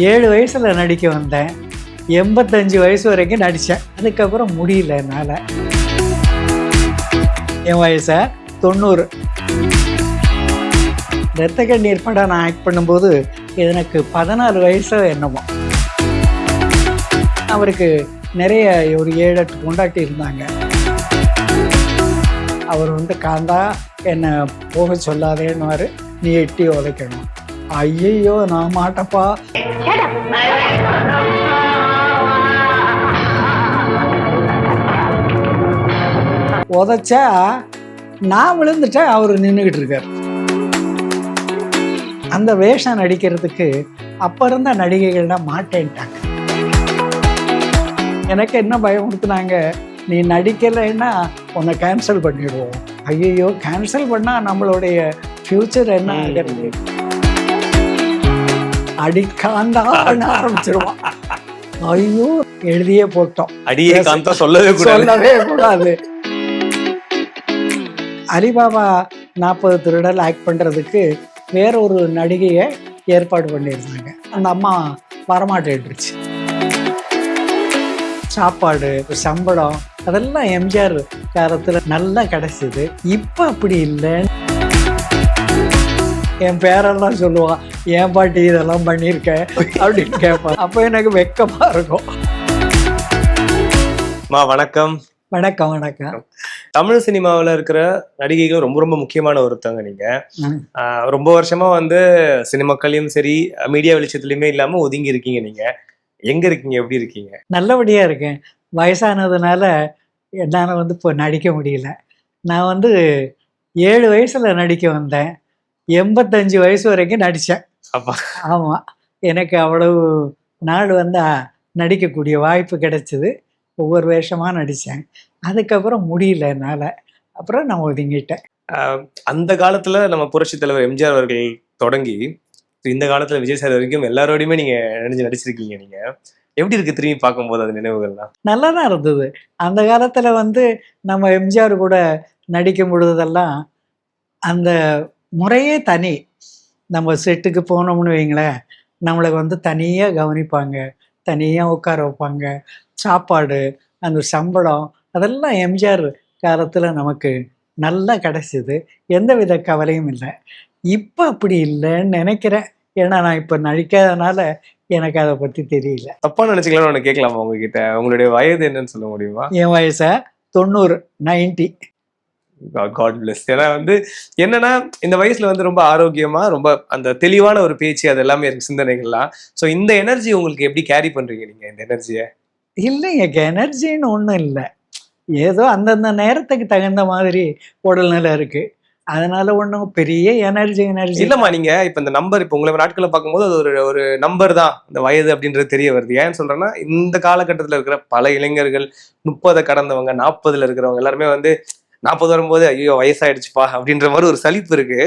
7 வயசில் நடிக்க வந்தேன். 85 வயசு வரைக்கும் நடித்தேன். அதுக்கப்புறம் முடியல என்னால். என் வயசை 90. ரத்த கண்ணீர் படம் நான் ஆக்ட் பண்ணும்போது எனக்கு 14 வயசோ என்னமோ. அவருக்கு நிறைய ஒரு 7-8 பொண்டாட்டி இருந்தாங்க. அவர் வந்து காந்தா என்னை போக சொல்லாதேன்னுவார், நீ எட்டி உதைக்கணும். ஐயையோ நான் மாட்டப்பா. உதைச்சா நான் விழுந்துட்டா அவர் நின்றுக்கிட்டு இருக்கார். அந்த வேஷம் நடிக்கிறதுக்கு அப்போ இருந்த நடிகைகள்லாம் மாட்டேன்ட்டாங்க. எனக்கு என்ன பயமுறுத்துனாங்க, நீ நடிக்கலைன்னா உன்னை கேன்சல் பண்ணிடுவோம். ஐயோ கேன்சல் பண்ணால் நம்மளுடைய ஃப்யூச்சர் என்ன ஆகிறது? அடிக்காந்தா பண்ண ஆரம்பிச்சிருவான். ஐயோ எழுதியே போட்டோம். சொல்லவே கூடாது. அலிபாபா 40 திருடல் ஆக்ட் பண்ணுறதுக்கு வேற ஒரு நடிகையை ஏற்பாடு பண்ணியிருந்தாங்க. அந்த அம்மா வரமாட்டேன்ருச்சு. சாப்பாடு, சம்பளம் அதெல்லாம் எம்ஜிஆர் காலத்தில் நல்லா கிடைச்சிது. இப்போ அப்படி இல்லை. என் பேரெல்லாம் சொல்லுவான், ஏன் பாட்டி இதெல்லாம் பண்ணியிருக்கேன் அப்படின்னு கேட்பான். அப்போ எனக்கு வெக்கமாக இருக்கும். வணக்கம். வணக்கம். வணக்கம். தமிழ் சினிமாவில் இருக்கிற நடிகைகள் ரொம்ப ரொம்ப முக்கியமான ஒருத்தவங்க நீங்க. ரொம்ப வருஷமா வந்து சினிமாக்களையும் சரி மீடியா வெளிச்சத்துலயுமே இல்லாம ஒதுங்கி இருக்கீங்க. நீங்க எங்க இருக்கீங்க, எப்படி இருக்கீங்க? நல்லபடியா இருக்கேன். வயசானதுனால என்னால் வந்து இப்போ நடிக்க முடியல. நான் வந்து 7 வயசுல நடிக்க வந்தேன். 85 வயசு வரைக்கும் நடித்தேன். ஆமாம், எனக்கு அவ்வளவு நாள் வந்து நடிக்கக்கூடிய வாய்ப்பு கிடைச்சிது. ஒவ்வொரு வேஷமாக நடித்தேன். அதுக்கப்புறம் முடியல என்னால். அப்புறம் நான் ஒதுங்கிட்டேன். அந்த காலத்தில் நம்ம புரட்சி தலைவர் எம்ஜிஆர் அவர்கள் தொடங்கி இந்த காலத்தில் விஜய் சார் வரைக்கும் எல்லாரோடையுமே நீங்கள் நடிச்சிருக்கீங்க. நீங்கள் எப்படி இருக்குது திரும்பி பார்க்கும்போது அது நினைவுகள்லாம்? நல்லா தான் இருந்தது. அந்த காலத்தில் வந்து நம்ம எம்ஜிஆர் கூட நடிக்கும் பொழுதெல்லாம் அந்த முறையே தனி. நம்ம செட்டுக்கு போனோம்னு வைங்களேன், நம்மளை வந்து தனியாக கவனிப்பாங்க, தனியாக உட்கார வைப்பாங்க. சாப்பாடு, அந்த சம்பளம் அதெல்லாம் எம்ஜிஆர் காலத்தில் நமக்கு நல்லா கிடைச்சிது. எந்தவித கவலையும் இல்லை. இப்போ அப்படி இல்லைன்னு நினைக்கிறேன். ஏன்னா நான் இப்போ நடிக்காதனால எனக்கு அதை பற்றி தெரியல. தப்பா நினைச்சிக்கலாம்னு ஒன்று கேட்கலாமா உங்ககிட்ட? உங்களுடைய வயது என்னன்னு சொல்ல முடியுமா? என் வயசை 90. God bless. ஏன்னா வந்து என்னன்னா இந்த வயசுல வந்து ரொம்ப ஆரோக்கியமா, ரொம்ப அந்த தெளிவான ஒரு பேச்சு, அது எல்லாமே இருக்கு, சிந்தனைகள்லாம். ஸோ இந்த எனர்ஜி உங்களுக்கு எப்படி கேரி பண்றீங்க நீங்க இந்த எனர்ஜியை? இல்லைங்க, எனர்ஜின்னு ஒன்றும் இல்லை. ஏதோ அந்தந்த நேரத்துக்கு தகுந்த மாதிரி உடல்நிலை இருக்கு. அதனால ஒன்றும் பெரிய எனர்ஜி இல்லம்மா. நீங்க இப்ப இந்த நம்பர், இப்ப உங்களை நாட்களை பார்க்கும்போது அது ஒரு நம்பர் தான், இந்த வயது அப்படின்றது தெரிய வருது. ஏன்னு சொல்றேன்னா, இந்த காலகட்டத்தில் இருக்கிற பல இளைஞர்கள் 30 கடந்தவங்க, 40ல இருக்கிறவங்க எல்லாருமே வந்து 40 வரும்போது ஐயோ வயசாயிடுச்சுப்பா அப்படின்ற மாதிரி ஒரு சலிப்பு இருக்கு.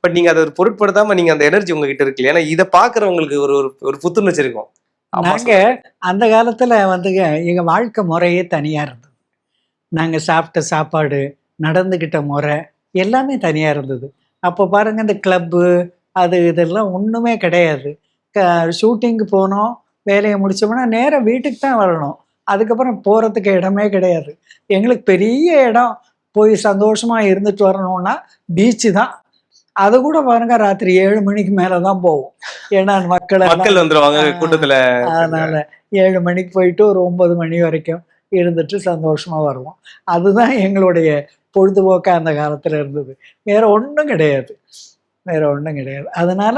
பட் நீங்க அதை பொருட்படுத்தாம நீங்க அந்த எனர்ஜி உங்ககிட்ட இருக்கு. ஏன்னா இதை பாக்குறவங்களுக்கு ஒரு புத்துணர்ச்சி இருக்கும். நாங்க அந்த காலத்துல வந்துங்க எங்க வாழ்க்கை முறையே தனியா இருந்தது. நாங்க சாப்பிட்ட சாப்பாடு, நடந்துகிட்ட முறை எல்லாமே தனியா இருந்தது. அப்போ பாருங்க, இந்த கிளப்பு அது இதெல்லாம் ஒண்ணுமே கிடையாது. ஷூட்டிங்கு போனோம், வேலையை முடிச்சோம்னா நேரம் வீட்டுக்கு தான் வரணும். அதுக்கப்புறம் போறதுக்கு இடமே கிடையாது. எங்களுக்கு பெரிய இடம், போய் சந்தோஷமா இருந்துட்டு வரணும்னா பீச்சு தான். அது கூட பாருங்க ராத்திரி 7 மணிக்கு மேலதான் போவோம். ஏன்னா மக்கள் வந்துருவாங்க கூட்டத்துல. அதனால 7 மணிக்கு போயிட்டு ஒரு 9 மணி வரைக்கும் இருந்துட்டு சந்தோஷமா வருவோம். அதுதான் எங்களுடைய பொழுதுபோக்கா அந்த காலத்துல இருந்தது. வேற ஒன்றும் கிடையாது. அதனால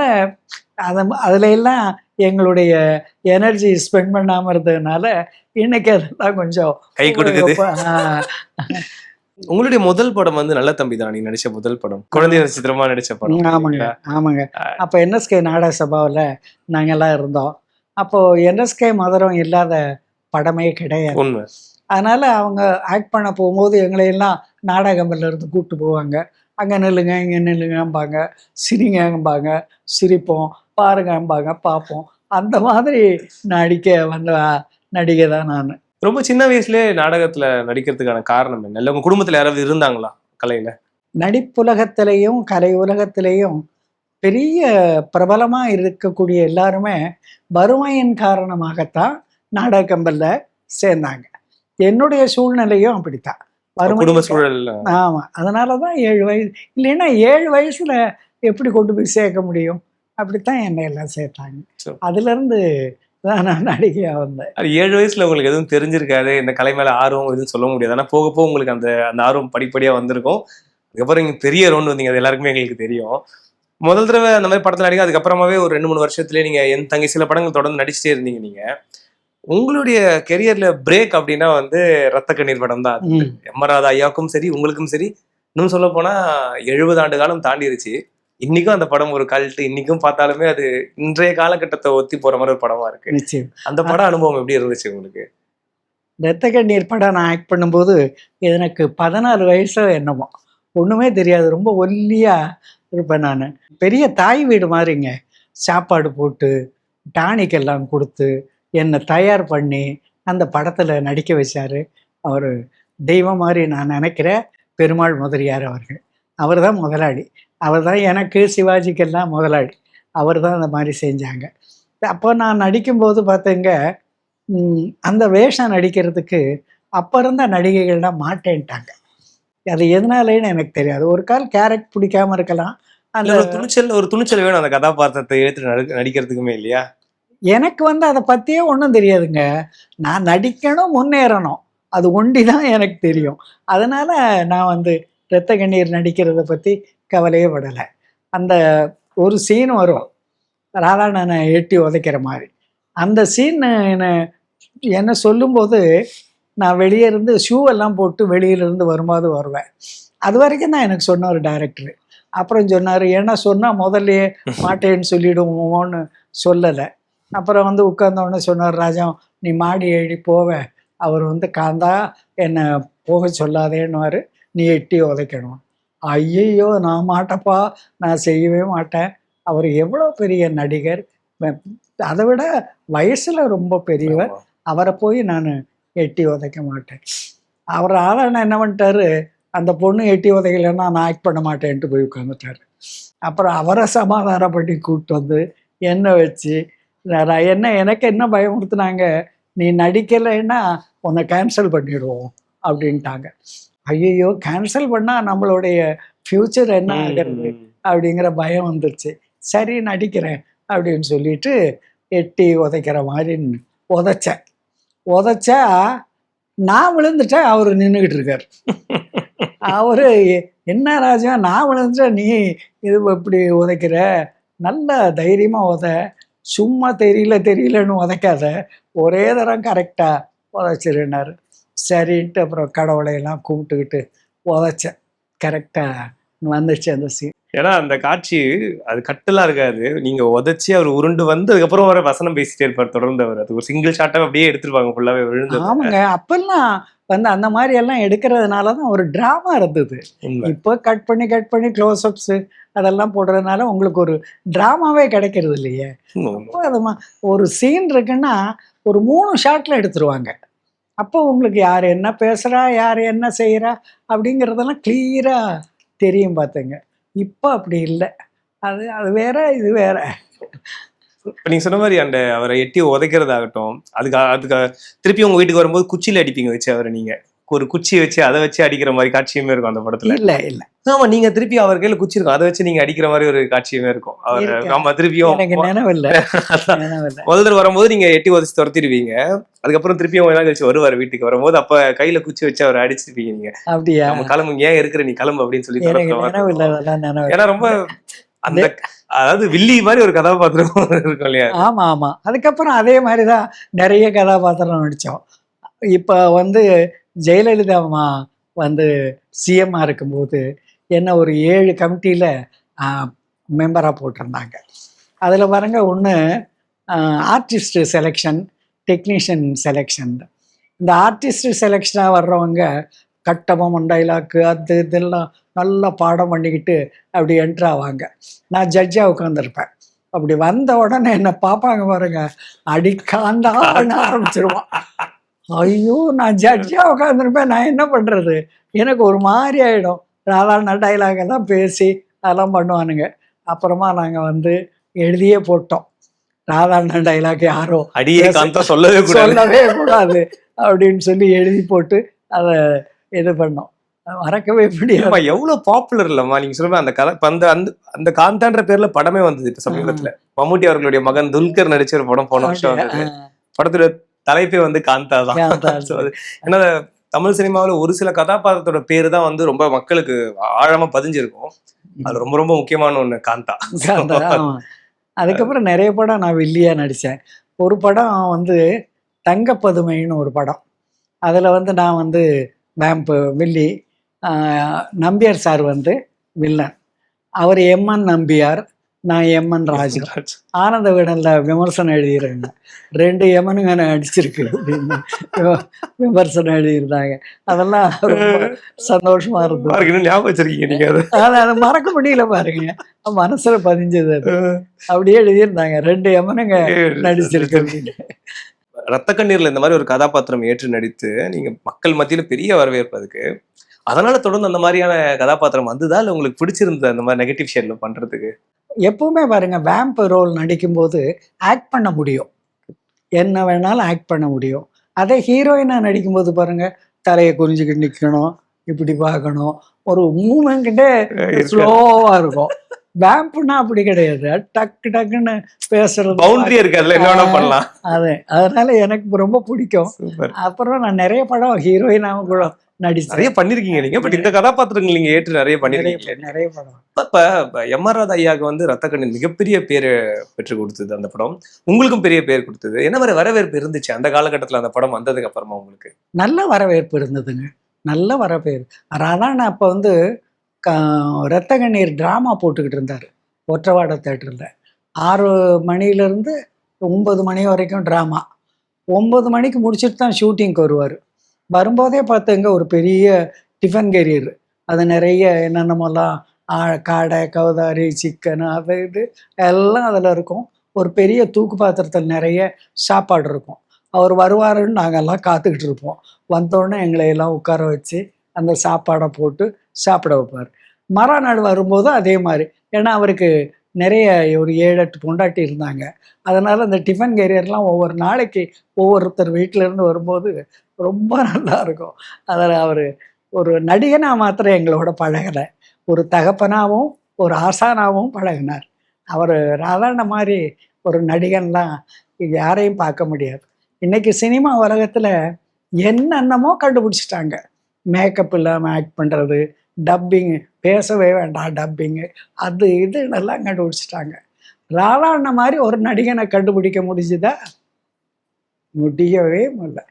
அதுல எல்லாம் எங்களுடைய எனர்ஜி ஸ்பெண்ட் பண்ணாம இருந்ததுனால இன்னைக்கு அதெல்லாம் கொஞ்சம் கை கொடுக்குது. உங்களுடைய முதல் படம் வந்து நல்ல தம்பி தான். நீங்க நடிச்ச முதல் படம், குழந்தை நட்சத்திரமா நடிச்ச படம். ஆமாங்க. அப்போ என்எஸ்கே நாடக சபாவில் நாங்கெல்லாம் இருந்தோம். அப்போ என்எஸ்கே மதுரம் இல்லாத படமே கிடையாது. உண்மை. அதனால அவங்க ஆக்ட் பண்ண போகும்போது எங்களையெல்லாம் நாடகம்ல இருந்து கூப்பிட்டு போவாங்க. அங்கே நில்லுங்க, இங்கே நில்லுங்கம்பாங்க, சிரிங்கம்பாங்க, சிரிப்போம், பாருங்கம்பாங்க, பார்ப்போம். அந்த மாதிரி நடிக்க வந்த நடிகை தான் நான். ரொம்ப சின்ன வயசுலேயே நாடகத்துல நடிக்கிறதுக்கான காரணம் என்ன? இல்லை உங்க குடும்பத்துல யாராவது இருந்தாங்களா கலையில? நடிப்புலகத்திலையும் கலை உலகத்திலையும் பெரிய பிரபலமா இருக்கக்கூடிய எல்லாருமே வறுமையின் காரணமாகத்தான் நாடக கம்பெனில சேர்ந்தாங்க. என்னுடைய சூழ்நிலையும் அப்படித்தான். குடும்ப வறுமையின் சூழல். ஆமா. அதனால தான் 7 வயசு இல்லைன்னா 7 வயசுல எப்படி கொண்டு போய் சேர்க்க முடியும்? அப்படித்தான் என்னை எல்லாம் சேர்த்தாங்க. So, அதிலிருந்து தான் நான் நடிகையா வந்தேன். அது 7 வயசுல உங்களுக்கு எதுவும் தெரிஞ்சிருக்காது. இந்த கலை மேல ஆர்வம் எதுவும் சொல்ல முடியாது. ஆனா போக போக உங்களுக்கு அந்த அந்த ஆர்வம் படிப்படியா வந்திருக்கும். அதுக்கப்புறம் நீங்க பெரிய ரவுண்ட் வந்தீங்க. அது எல்லாருக்குமே எங்களுக்கு தெரியும். முதல் தடவை அந்த மாதிரி படத்துல நடிக்க அதுக்கப்புறமாவே ஒரு 2, 3 வருஷத்துலயே நீங்க என் தங்கை சில படங்கள் தொடர்ந்து நடிச்சிட்டே இருந்தீங்க நீங்க. உங்களுடைய கெரியர்ல பிரேக் அப்படின்னா வந்து ரத்த கண்ணீர் படம் தான். ம். எம்மராதா ஐயாவுக்கும் சரி, உங்களுக்கும் சரி, இன்னும் சொல்ல போனா 70 ஆண்டு காலம் தாண்டிருச்சு. இன்னைக்கும் அந்த படம் ஒரு கல்ட். இன்னைக்கும் பார்த்தாலுமே அது இன்றைய காலகட்டத்தை ஒத்தி போற மாதிரி ஒரு படமா இருக்கு. நிச்சயம். அந்த பட அனுபவம் எப்படி இருந்துச்சு உங்களுக்கு? ரத்த கண்ணீர் படம் நான் ஆக்ட் பண்ணும்போது எனக்கு 14 வயசோ என்னமோ. ஒண்ணுமே தெரியாது. ரொம்ப ஒல்லியா இருப்பேன் நானு. பெரிய தாய் வீடு மாதிரிங்க. சாப்பாடு போட்டு, டானிக் எல்லாம் குடுத்து, என்னை தயார் பண்ணி, அந்த படத்துல நடிக்க வச்சாரு. அவரு தெய்வம் மாரி நான் நினைக்கிறேன். பெருமாள் முதலியார் அவர்கள். அவர்தான் முதலாளி. அவர்தான் எனக்கு, சிவாஜிக்கெல்லாம் முதலாளி. அவர்தான் அந்த மாரி செஞ்சாங்க. அப்போ நான் நடிக்கும்போது பார்த்தீங்க, அந்த வேஷம் நடிக்கிறதுக்கு அப்ப இருந்த நடிகைகள்லாம் மாட்டேன்ட்டாங்க. அது எதனாலேன்னு எனக்கு தெரியாது. ஒரு கால் கேரக்ட் பிடிக்காம இருக்கலாம். அந்த இல்ல ஒரு துணிச்சல் வேணும் அந்த கதாபாத்திரத்தை ஏற்று நடிக்கிறதுக்குமே இல்லையா? எனக்கு வந்து அத பத்தியே ஒண்ணும் தெரியாதுங்க. நான் நடிக்கணும், முன்னேறணும். அது ஒண்டிதான் எனக்கு தெரியும். அதனால நான் வந்து ரத்த கண்ணீர் நடிக்கிறத பத்தி கவலையே படல. அந்த ஒரு சீன் வரும். ராதாண்ணன எட்டி உதைக்கிற மாரி. அந்த சீன் என்ன சொல்லும்போது, நான் வெளியே இருந்து ஷூ எல்லாம் போட்டு வெளியில இருந்து வரும்போது வருவேன். அதுவரைக்கும் தான் எனக்கு சொன்னாரு டைரக்டரு. அப்புறம் சொன்னாரு, ஏன்னா சொன்னா முதல்லயே மாட்டேன்னு சொல்லிடுவோமோன்னு சொல்லல. அப்புறம் வந்து உட்கார்ந்த உடனே சொன்னாரு, ராஜா நீ மாடி ஏறி போவ. அவர் வந்து காந்தா என்ன போக சொல்லாதேன்னுவாரு. நீ எட்டி உதைக்கணும். ஐயையோ! நான் மாட்டப்பா. நான் செய்யவே மாட்டேன். அவர் எவ்வளோ பெரிய நடிகர். அதை விட வயசுல ரொம்ப பெரியவர். ஆமா. அவரை போய் நான் எட்டி உதைக்க மாட்டேன். அவர் ஆளான என்ன பண்ணிட்டாரு, அந்த பொண்ணு எட்டி உதைக்கலைன்னா நான் ஆக்ட் பண்ண மாட்டேன்ட்டு போய் உட்காந்துட்டாரு. அப்புறம் அவரை சமாதானம் பண்ணி கூப்பிட்டு வந்து என்ன வச்சு எனக்கு என்ன பயமுறுத்துனாங்க, நீ நடிக்கலைன்னா உன்னை கேன்சல் பண்ணிடுவோம் அப்படின்ட்டாங்க. ஐயையோ! கேன்சல் பண்ணா நம்மளுடைய ஃப்யூச்சர் என்ன ஆகிறது அப்படிங்கிற பயம் வந்துருச்சு. சரி நடிக்கிறேன் அப்படின்னு சொல்லிட்டு எட்டி உதைக்கிற மாதிரி உதைச்சேன். உதைச்சா நான் விழுந்துட்டேன், அவரு நின்றுக்கிட்டு இருக்காரு. அவரு என்ன ராஜா நான் விழுந்துட்டேன், நீ இது இப்படி உதைக்கிற, நல்ல தைரியமா உத, சும்மா தெரியலன்னு உதைக்காத, ஒரே தரம் கரெக்டா உதைச்சிருன்னாரு. சரின்ட்டு அப்புறம் கடவுளையெல்லாம் கும்பிட்டுக்கிட்டு உதைச்சேன். கரெக்டா வந்துச்சு அந்த சீன். ஏன்னா அந்த காட்சி அது கட்டெல்லாம் இருக்காது. நீங்க உதைச்சி அவர் உருண்டு வந்து அதுக்கப்புறம் வர வசனம் பேசிட்டே இருப்பார் தொடர்ந்து அவர். அது ஒரு சிங்கிள் ஷாட்டா அப்படியே எடுத்துருப்பாங்க ஃபுல்லாவே விழுந்து. ஆமாங்க. அப்பெல்லாம் வந்து அந்த மாதிரி எல்லாம் எடுக்கிறதுனால தான் ஒரு டிராமா இருந்தது. உண்மை. இப்போ கட் பண்ணி க்ளோஸ்அப்ஸ் அதெல்லாம் போடுறதுனால உங்களுக்கு ஒரு டிராமாவே கிடைக்கிறது இல்லையே. அப்போ அது ஒரு சீன் இருக்குன்னா ஒரு 3 ஷாட்ல எடுத்துருவாங்க. அப்போ உங்களுக்கு யார் என்ன பேசுறா, யார் என்ன செய்யறா அப்படிங்கிறதெல்லாம் கிளியரா தெரியும் பார்த்துங்க. இப்போ அப்படி இல்லை. அது வேற, இது வேற. இப்ப நீங்க சொன்ன மாதிரி அந்த அவரை எட்டி உதைக்கிறதாகட்டும், அதுக்கு திருப்பி உங்க வீட்டுக்கு வரும்போது குச்சியில அடிப்பீங்க வச்சு அவரை நீங்க. ஒரு குச்சியை வச்சு அதை வச்சு அடிக்கிற மாதிரி காட்சியுமே இருக்கும் அந்த படத்துல. இல்ல ஆமா, நீங்க திருப்பி அவர் கையில குச்சி இருக்கும், அதை வச்சு நீங்க அடிக்கிற மாதிரி ஒரு காட்சியுமே இருக்கும். அவர் ஆமா திருப்பியும் எனக்கு நினைவில்லை. முதல் தடவை வரும்போது நீங்க எட்டி உதைச்சு துரத்திடுவீங்க. அதுக்கப்புறம் திருப்பியும் கொஞ்ச நாள் கழிச்சு வருவாரு வீட்டுக்கு வரும்போது, அப்ப கையில குச்சி வச்சு அவரை அடிச்சிருப்பீங்க நீங்க. அப்படியா? நம்ம கிளம்பு, ஏன் இருக்கிற நீ கிளம்பு அப்படின்னு சொல்லி. ஏன்னா ரொம்ப அந்த அதாவது வில்லி மாதிரி ஒரு கதாபாத்திரம் இருக்கும் இல்லையா? ஆமா. அதுக்கப்புறம் அதே மாதிரிதான் நிறைய கதாபாத்திரம் நடிச்சோம். இப்ப வந்து ஜெயலலிதா அம்மா வந்து சிஎம்மா இருக்கும்போது என்ன ஒரு 7 கமிட்டியில மெம்பரா போட்டிருந்தாங்க. அதுல பாருங்க, ஒன்று ஆர்டிஸ்ட் செலெக்ஷன், டெக்னீஷியன் செலெக்ஷன். இந்த ஆர்டிஸ்ட் செலெக்ஷனாக வர்றவங்க கட்டபொம்மன் டைலாக்கு அது இதெல்லாம் நல்லா பாடம் பண்ணிக்கிட்டு அப்படி என்ட்ரு ஆவாங்க. நான் ஜட்ஜாக உட்காந்துருப்பேன். அப்படி வந்த உடனே என்னை பார்ப்பாங்க பாருங்க, அடிக்காந்தான்னு ஆரம்பிச்சிருவான். ஐயோ, நான் ஜட்ஜாக உட்காந்துருப்பேன், நான் என்ன பண்ணுறது? எனக்கு ஒரு மாதிரி ஆகிடும். ராதாண்ணா டைலாக் எல்லாம் பேசி அதெல்லாம் பண்ணுவானுங்க. அப்புறமா நாங்கள் வந்து எழுதியே போட்டோம். ராதாண்ணன் டைலாக் யாரோ அடியே காந்தா சொல்லவே கூடாது. சொல்லவே கூடாது அப்படின்னு சொல்லி எழுதி போட்டு அதை இது பண்ணோம். மறக்கவே முடியாது. இல்லம்மா எவ்வளவு பாப்புலர் இல்லம்மா நீங்க சொல்ற அந்த கதை. இப்ப அந்த அந்த அந்த காந்தான்ற பேர்ல படமே வந்தது இப்ப சமீபத்துல. மம்முட்டி அவர்களுடைய மகன் துல்கர் நடிச்ச ஒரு படம் போன வருஷம் வந்தது. படத்துல தலைப்பே வந்து காந்தா தான். So, அது ஏன்னா தமிழ் சினிமாவில் ஒரு சில கதாபாத்திரத்தோட பேரு தான் வந்து ரொம்ப மக்களுக்கு ஆழமா பதிஞ்சிருக்கும். அது ரொம்ப ரொம்ப முக்கியமான ஒண்ணு காந்தா. ஆமா. அதுக்கப்புறம் நிறைய படம் நான் வில்லியா நடித்தேன். ஒரு படம் வந்து தங்கப்பதுமைன்னு ஒரு படம். அதில் வந்து நான் வந்து வேம்பு வில்லி, நம்பியார் சார் வந்து வில்லன். அவர் எம்என் நம்பியார், நான் எம்என் ராஜு. ஆனந்த விகடனில் விமர்சனம் எழுதிடுறாங்க, 2 எமனுங்க நடிச்சிருக்கு அப்படின்னு விமர்சனம் எழுதியிருந்தாங்க. அதெல்லாம் ரொம்ப சந்தோஷமா இருந்தது. ஞாபகம் வச்சிருக்கீங்க நீங்க? அதை மறக்க முடியல பாருங்க, மனசுல பதிஞ்சது அது. அப்படியே எழுதியிருந்தாங்க, 2 எமனுங்க நடிச்சிருக்கு அப்படின்னு. ரத்த கண்ணீர்ல இந்த மாதிரி ஒரு கதாபாத்திரம் ஏற்று நடித்து நீங்க மக்கள் மத்தியில பெரிய வரவேற்பு அதுக்கு. அதனால தொடர்ந்து அந்த மாதிரியான கதாபாத்திரம் வந்துதா இல்ல உங்களுக்கு பிடிச்சிருந்தது அந்த மாதிரி நெகட்டிவ் ஷேட்ல பண்றதுக்கு? எப்பவுமே பாருங்க, வேம்ப் ரோல் நடிக்கும்போது ஆக்ட் பண்ண முடியும், என்ன வேணாலும் ஆக்ட் பண்ண முடியும். அதே ஹீரோயினா நடிக்கும்போது பாருங்க, தலையை குறிஞ்சிக்கிட்டு நிற்கணும், இப்படி பார்க்கணும், ஒரு மூமெண்ட்டே ஸ்லோவா இருக்கும். வேம்ப்னா அப்படி கிடையாது, டக்கு டக்குன்னு பேசுறது, பவுண்டரி இருக்காதுல்ல, என்ன வேணா பண்ணலாம். அதனால எனக்கு ரொம்ப பிடிக்கும். அப்புறம் நான் நிறைய படம் ஹீரோயினாவும் கூட நிறைய பண்ணிருக்கீங்க நீங்க. பட் இந்த கதாபாத்திரங்கள் நீங்க ஏற்று நிறைய பண்ணிருக்கீங்க. நிறைய படம். இப்ப எம்.ஆர். ராதா ஐயாவுக்கு வந்து ரத்த கண்ணீர் மிகப்பெரிய பேரு பெற்று கொடுத்தது அந்த படம். உங்களுக்கும் பெரிய பேர் கொடுத்தது. என்ன மாதிரி வரவேற்பு இருந்துச்சு அந்த காலகட்டத்துல அந்த படம் வந்ததுக்கு அப்புறமா? உங்களுக்கு நல்ல வரவேற்பு இருந்ததுங்க, நல்ல வரவேற்பு. ராதாண்ணா அப்ப வந்து ரத்த கண்ணீர் டிராமா போட்டுக்கிட்டு இருந்தாரு ஒற்றவாட தேட்டரில். 6 மணிலேருந்து 9 மணி வரைக்கும் ட்ராமா. 9 மணிக்கு முடிச்சுட்டு தான் ஷூட்டிங்க்கு வருவார். வரும்போதே பார்த்துங்க, ஒரு பெரிய டிஃபன் கேரியர், அது நிறைய என்னென்னமோலாம் காடை, கவுதாரி, சிக்கன், அது இது எல்லாம் அதில் இருக்கும். ஒரு பெரிய தூக்கு பாத்திரத்தில் நிறைய சாப்பாடு இருக்கும். அவர் வருவாருன்னு நாங்கள்லாம் காத்துக்கிட்டு இருப்போம். வந்தோடனே எங்களை எல்லாம் உட்கார வச்சு அந்த சாப்பாடை போட்டு சாப்பிட வைப்பார். மறுநாள் வரும்போது அதே மாதிரி, ஏன்னா அவருக்கு நிறைய ஒரு 7-8 பொண்டாட்டி இருந்தாங்க. அதனால் அந்த டிஃபன் கேரியர்லாம் ஒவ்வொரு நாளைக்கு ஒவ்வொருத்தர் வீட்டிலேருந்து வரும்போது ரொம்ப நல்லா இருக்கும். அதில் அவர் ஒரு நடிகனாக மாத்திரம் எங்களோட பழகலை, ஒரு தகப்பனாகவும் ஒரு ஆசானாகவும் பழகினார். அவர் ராதாண்ண மாதிரி ஒரு நடிகன்லாம் யாரையும் பார்க்க முடியாது. இன்றைக்கி சினிமா உலகத்தில் என்னென்னமோ கண்டுபிடிச்சிட்டாங்க. மேக்கப் இல்லாமல் ஆக்ட் பண்ணுறது, டப்பிங், பேசவே வேண்டாம் டப்பிங்கு, அது இது நல்லா கண்டுபிடிச்சிட்டாங்க. ராதாண்ண மாதிரி ஒரு நடிகனை கண்டுபிடிக்க முடிஞ்சுதா? முடியவே முடியல.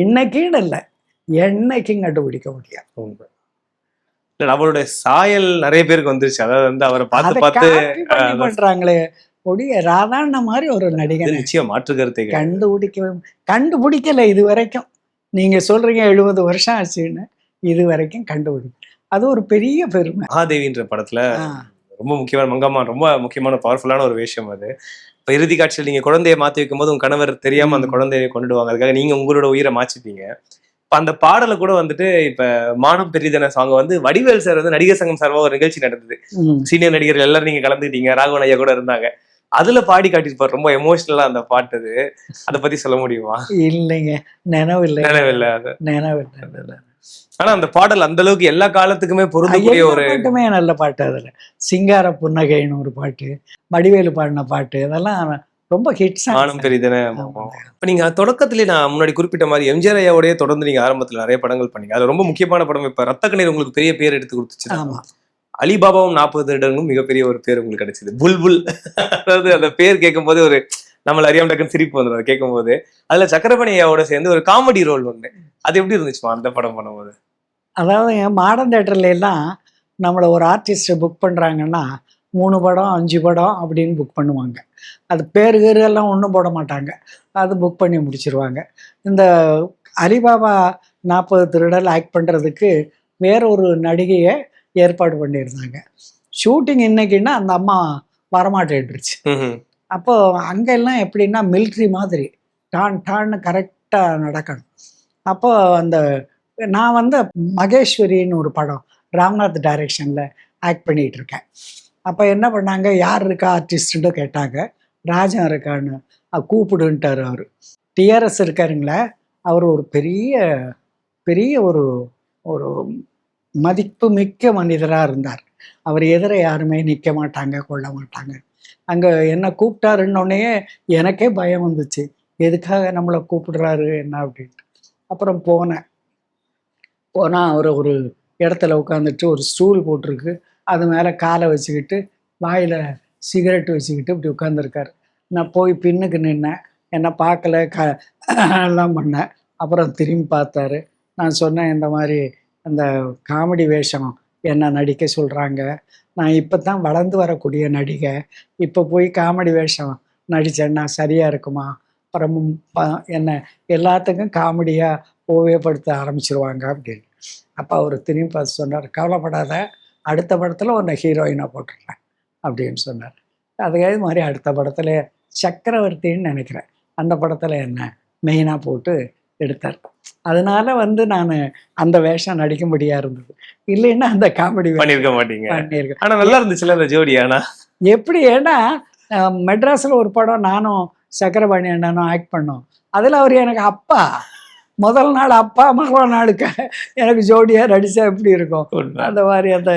இன்னைக்குன்னு இல்லை, என்னைக்கும் கண்டுபிடிக்க முடியாது. அவருடைய சாயல் நிறைய பேருக்கு வந்துருச்சு. அதாவது வந்து அவரை பார்த்து பார்த்து பண்றாங்களே ஒடிய. ராதாண்ண மாதிரி ஒரு நடிகன் நிச்சயம் மாற்று கருத்தை கண்டுபிடிக்கல இது வரைக்கும். நீங்க சொல்றீங்க 70 வருஷம் ஆச்சுன்னு, இது வரைக்கும் கண்டுபிடிக்கல. அது ஒரு பெரிய பெருமை. மகாதேவின்ற படத்துல ரொம்ப முக்கியமான மங்கம்மா, ரொம்ப முக்கியமான பவர்ஃபுல்லான ஒரு விஷயம் அது. இப்ப இறுதி காட்சியில் நீங்க குழந்தைய மாத்தி வைக்கும் போது உங்க கணவர் தெரியாம அந்த குழந்தைய கொண்டுடுவாங்க, அதுக்காக நீங்க உங்களோட உயிரை மாச்சிப்பீங்க. இப்ப அந்த பாடலை கூட வந்துட்டு இப்ப மானம் பெரிதன சாங் வந்து வடிவேல் சார் வந்து நடிகர் சங்கம் சார்பாக ஒரு நிகழ்ச்சி நடந்தது. சீனியர் நடிகர்கள் எல்லாரும் நீங்க கலந்துக்கிட்டீங்க, ராகவன் ஐயா கூட இருந்தாங்க. அதுல பாடி காட்டிருப்பாரு, ரொம்ப எமோஷனலா அந்த பாட்டு. அது அதை பத்தி சொல்ல முடியுமா? இல்லைங்க, நினைவில்லை. ஆனா அந்த பாடல் அந்த அளவுக்கு எல்லா காலத்துக்குமே பொருந்தக்கூடிய ஒரு பாட்டுமே நல்ல பாட்டு. அதுல சிங்கார புன்னகைன்னு ஒரு பாட்டு, வடிவேலு பாடின பாட்டு, அதெல்லாம் ரொம்ப ஹிட்ஸ். மானம் பெரிதன. இப்ப நீங்க தொடக்கத்திலே நான் முன்னாடி குறிப்பிட்ட மாதிரி எம்ஜிஆர் ஐயாவோடய தொடர்ந்து நீங்க ஆரம்பத்துல நிறைய படங்கள் பண்ணீங்க. அது ரொம்ப முக்கியமான படம். இப்ப ரத்த கண்ணீர் உங்களுக்கு பெரிய பேர் எடுத்து கொடுத்துச்சு. அலிபாபாவும் 40 வருடங்களும் மிகப்பெரிய ஒரு பேர் உங்களுக்கு கிடைச்சது. புல்புல், அதாவது அந்த பேர் கேட்கும் போது ஒரு நம்மள அறியாம டக்குன்னு சிரிப்பு வந்துடும் அதை கேட்கும் போது. அதுல சக்கரபாணி ஐயாவோட சேர்ந்து ஒரு காமெடி ரோல் ஒண்ணு, அது எப்படி இருந்துச்சுமா அந்த படம் பண்ணும்போது? அதாவது மாடர்ன் தேட்டர்ல எல்லாம் நம்மளை ஒரு ஆர்டிஸ்ட் புக் பண்ணுறாங்கன்னா 3 படம் 5 படம் அப்படின்னு புக் பண்ணுவாங்க. அது பேரு எல்லாம் ஒன்றும் போட மாட்டாங்க, அது புக் பண்ணி முடிச்சிருவாங்க. இந்த அலிபாபா 40 திருடல் ஆக்ட் பண்ணுறதுக்கு வேற ஒரு நடிகையை ஏற்பாடு பண்ணியிருந்தாங்க. ஷூட்டிங் இன்னைக்குன்னா அந்த அம்மா வரமாட்டேன்ருச்சு. அப்போ அங்கெல்லாம் எப்படின்னா மிலிட்ரி மாதிரி டான்னு கரெக்டாக நடக்கணும். அப்போ அந்த நான் வந்து மகேஸ்வரின்னு ஒரு படம் ராம்நாத் டைரக்ஷனில் ஆக்ட் பண்ணிகிட்டு இருக்கேன். அப்போ என்ன பண்ணாங்க, யார் இருக்கா ஆர்டிஸ்ட்டுன்னு கேட்டாங்க. ராஜன் இருக்கான்னு. கூப்பிடுன்ட்டார் அவர். டிஆர்எஸ் இருக்காருங்களே, அவர் ஒரு பெரிய பெரிய ஒரு ஒரு மதிப்பு மிக்க மனிதராக இருந்தார். அவர் எதிர யாருமே நிற்க மாட்டாங்க, கொள்ள மாட்டாங்க. அங்கே என்ன கூப்பிட்டாருன்னொடனே எனக்கே பயம் வந்துச்சு. எதுக்காக நம்மளை கூப்பிடுறாரு என்ன அப்படின்ட்டு. அப்புறம் போனேன். போனால் அவர் ஒரு இடத்துல உட்காந்துட்டு ஒரு ஸ்டூல் போட்டிருக்கு, அது மேலே காலை வச்சுக்கிட்டு வாயில் சிகரெட் வச்சுக்கிட்டு இப்படி உட்காந்துருக்காரு. நான் போய் பின்னுக்கு நின்னேன். என்னை பார்க்கல, எல்லாம் பண்ணேன். அப்புறம் திரும்பி பார்த்தாரு. நான் சொன்னேன், இந்த மாதிரி அந்த காமெடி வேஷம் என்ன நடிக்க சொல்கிறாங்க, நான் இப்போ தான் வளர்ந்து வரக்கூடிய நடிகை, இப்போ போய் காமெடி வேஷம் நடித்தேன்னா சரியாக இருக்குமா, அப்புறம் என்ன எல்லாத்துக்கும் காமெடியாக ஓவியப்படுத்த ஆரம்பிச்சிருவாங்க அப்படின்னு. அப்போ அவர் திரும்பி பார்த்து சொன்னார், கவலைப்படாத, அடுத்த படத்தில் உன்னை ஹீரோயினாக போட்டுடுறேன் அப்படின்னு சொன்னார். அதே மாதிரி அடுத்த படத்தில் சக்கரவர்த்தின்னு நினைக்கிறேன், அந்த படத்தில் என்ன மெயினாக போட்டு எடுத்தார். அதனால நான் அந்த வேஷம் நடிக்கும்படியாக இருந்தது. இல்லைன்னா அந்த காமெடி பண்ணியிருக்க மாட்டீங்க. பண்ணியிருக்கேன். ஆனால் நல்லா இருந்துச்சுல அந்த ஜோடி. ஆனால் எப்படி, ஏன்னா மெட்ராஸில் ஒரு படம் நானும் சக்கரபாணி அண்ணனும் ஆக்ட் பண்ணோம். அதில் அவர் எனக்கு அப்பா. முதல் நாள் அப்பா, மறுநாள் நாளுக்கு எனக்கு ஜோடியாக நடித்தா எப்படி இருக்கும், அந்த மாதிரி அந்த.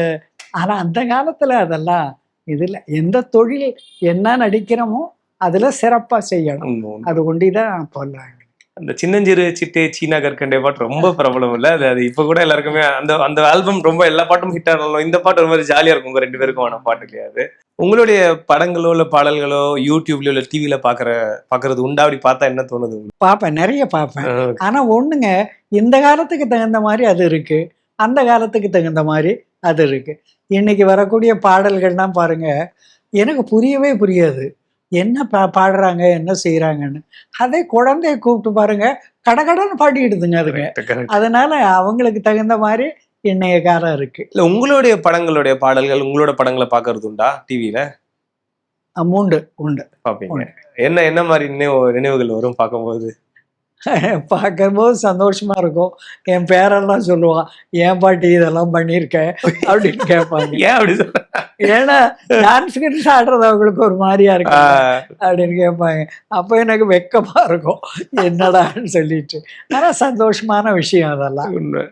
ஆனால் அந்த காலத்தில் அதெல்லாம் இதில் எந்த தொழில் என்ன நடிக்கிறோமோ அதில் சிறப்பாக செய்யணும். அது ஒண்டி தான் போடலாம். அந்த சின்னஞ்சிறு சிட்டே சீனா கற்கண்டே பாட்டு ரொம்ப பிரபலம் இல்லை? அது இப்போ கூட எல்லாருக்குமே அந்த அந்த ஆல்பம் ரொம்ப எல்லா பாட்டும் ஹிட் ஆனாலும் இந்த பாட்டு ஒரு மாதிரி ஜாலியாக இருக்கும். உங்க 2 பேருக்கும் ஆன பாட்டு கிடையாது. உங்களுடைய படங்களோ இல்லை பாடல்களோ யூடியூப்லயோ இல்லை டிவியில பார்க்கறது உண்டா? அப்படி பார்த்தா என்ன தோணுது? பார்ப்பேன், நிறைய பார்ப்பேன். ஆனால் ஒன்றுங்க, இந்த காலத்துக்கு தகுந்த மாதிரி அது இருக்கு, அந்த காலத்துக்கு தகுந்த மாதிரி அது இருக்கு. இன்னைக்கு வரக்கூடிய பாடல்கள்லாம் பாருங்க, எனக்கு புரியவே புரியாது என்ன பாடுறாங்க, என்ன செய்யறாங்கன்னு. அதே குழந்தைய கூப்பிட்டு பாருங்க, கடகடன்னு பாடிடுதுங்க அதுங்க. அதனால அவங்களுக்கு தகுந்த மாதிரி இன்னைய காலம் இருக்கு. இல்ல உங்களுடைய படங்களுடைய பாடல்கள், உங்களோட படங்களை பாக்குறது உண்டா டிவியில? உண்டு உண்டு பாப்பீங்க. என்ன மாதிரி நினைவுகள் வரும் பார்க்கும்போது? பார்க்கும்போது சந்தோஷமா இருக்கும். என் பேரெல்லாம் சொல்லுவான், ஏன் பாட்டி இதெல்லாம் பண்ணியிருக்கேன் அப்படின்னு கேட்பாங்க. ஏன் அப்படி சொல்ற? ஏன்னா டான்ஸ் ஆடுறது அவங்களுக்கு ஒரு மாதிரியா இருக்கு அப்படின்னு கேட்பாங்க. அப்போ எனக்கு வெக்கமா இருக்கும், என்னடான்னு சொல்லிட்டு. ஆனா சந்தோஷமான விஷயம் அதெல்லாம். உண்மை.